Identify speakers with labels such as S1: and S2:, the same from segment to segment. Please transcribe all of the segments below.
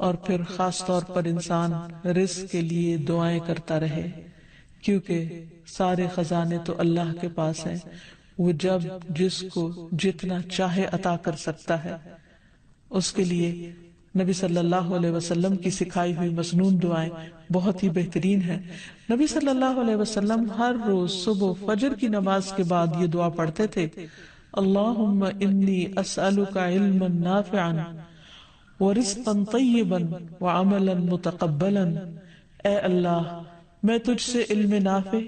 S1: اور پھر خاص طور پر انسان رزق کے لیے دعائیں کرتا رہے، کیونکہ سارے خزانے تو اللہ کے پاس ہیں، وہ جب جس کو جتنا چاہے عطا کر سکتا ہے۔ اس کے لیے نبی صلی اللہ علیہ وسلم کی سکھائی ہوئی مسنون دعائیں بہت ہی بہترین ہیں۔ نبی صلی اللہ علیہ وسلم ہر روز صبح فجر کی نماز کے بعد یہ دعا پڑھتے تھے، اللہم انی اسألک علما نافعا ورزقا طیبا وعملا متقبلا۔ اے اللہ، میں تجھ سے علم نافع،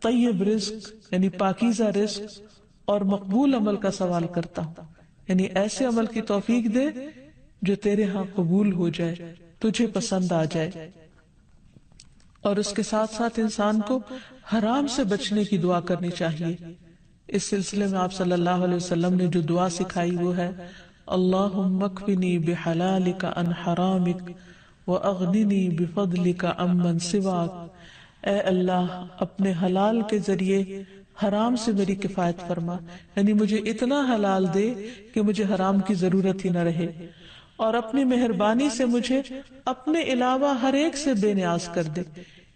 S1: طیب رزق یعنی پاکیزہ رزق اور مقبول عمل کا سوال کرتا ہوں، یعنی ایسے عمل کی توفیق دے جو تیرے ہاں قبول ہو جائے، تجھے پسند آ جائے۔ اور اس کے ساتھ ساتھ انسان کو حرام سے بچنے کی دعا کرنی چاہیے۔ اس سلسلے میں آپ صلی اللہ علیہ وسلم نے جو دعا سکھائی وہ ہے، اللہم اکفنی بحلالک عن حرامک واغننی بفضلک عمن سواک۔ اے اللہ، اپنے حلال کے ذریعے حرام سے میری کفایت فرما، یعنی مجھے اتنا حلال دے کہ مجھے حرام کی ضرورت ہی نہ رہے، اور اپنی مہربانی سے مجھے اپنے علاوہ ہر ایک سے بے نیاز کر دے،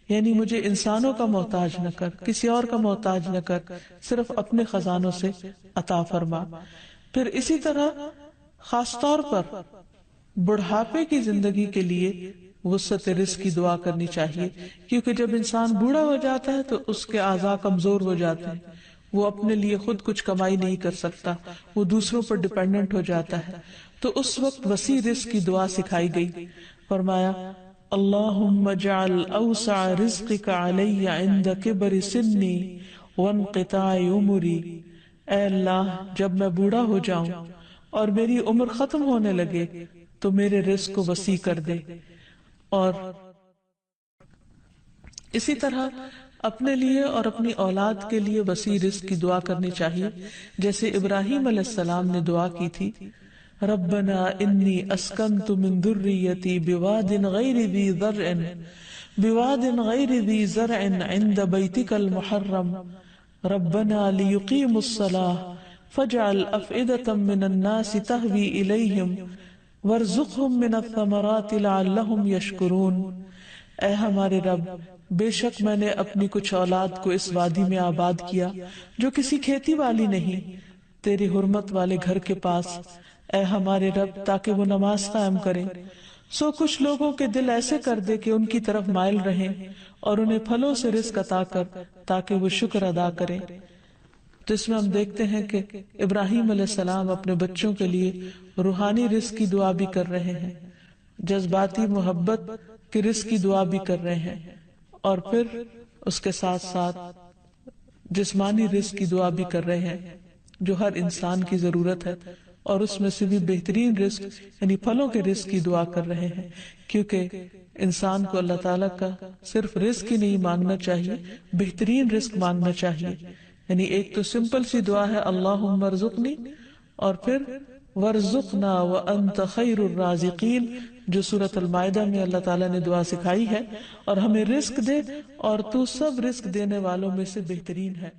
S1: یعنی مجھے انسانوں کا محتاج نہ کر، کسی اور کا محتاج نہ کر، صرف اپنے خزانوں سے عطا فرما۔ پھر اسی طرح خاص طور پر بڑھاپے کی زندگی کے لیے وسعت رزق کی دعا کرنی چاہیے، کیونکہ جب انسان بوڑھا ہو جاتا ہے تو اس کے اعضاء کمزور ہو جاتے ہیں، وہ اپنے لیے خود کچھ کمائی نہیں کر سکتا، وہ دوسروں پر ڈیپینڈنٹ ہو جاتا ہے، تو اس وقت وسیع رزق کی دعا سکھائی گئی۔ فرمایا اللہم اجعل اوسع رزقک علی عند کبر سنی وانقطاع عمری۔ اے اللہ، جب میں بوڑھا ہو جاؤں اور میری عمر ختم ہونے لگے تو میرے رزق کو وسیع کر دے۔ اور اسی طرح اپنے لیے اور اپنی اولاد کے لیے وسیع رزق کی دعا کرنی چاہیے، جیسے ابراہیم علیہ السلام نے دعا کی تھی، ربنا انی اسکنت من ذریتی بواد غیر ذی زرع عند بیتک المحرم ربنا لیقیموا الصلاة فاجعل افئدة من الناس تہوی الیہم وارزقہم من الثمرات لعلہم یشکرون۔ اے ہمارے رب، بے شک میں نے اپنی کچھ اولاد کو اس وادی میں آباد کیا جو کسی کھیتی والی نہیں، تیری حرمت والے گھر کے پاس، اے ہمارے رب، تاکہ وہ نماز قائم کریں۔ سو کچھ لوگوں کے دل ایسے کر دے کہ ان کی طرف مائل رہیں، اور انہیں پھلوں سے رزق عطا کر تاکہ وہ شکر ادا کریں۔ تو اس میں ہم دیکھتے ہیں کہ ابراہیم علیہ السلام اپنے بچوں کے لیے روحانی رزق کی دعا بھی کر رہے ہیں، جذباتی محبت کی رزق کی دعا بھی کر رہے ہیں، اور پھر اس کے ساتھ ساتھ جسمانی رزق کی دعا بھی کر رہے ہیں جو ہر انسان کی ضرورت ہے، اور اس میں سے بھی بہترین رزق یعنی پھلوں کے رزق کی دعا کر رہے ہیں، کیونکہ انسان کو اللہ تعالیٰ کا صرف رزق ہی نہیں مانگنا چاہیے، بہترین رزق مانگنا چاہیے۔ یعنی ایک تو سمپل سی دعا ہے اللہم ارزقنی، اور پھر وارزقنا وانت خیر الرازقین، جو سورۃ المائدہ میں اللہ تعالیٰ نے دعا سکھائی ہے، اور ہمیں رزق دے اور تو سب رزق دینے والوں میں سے بہترین ہے۔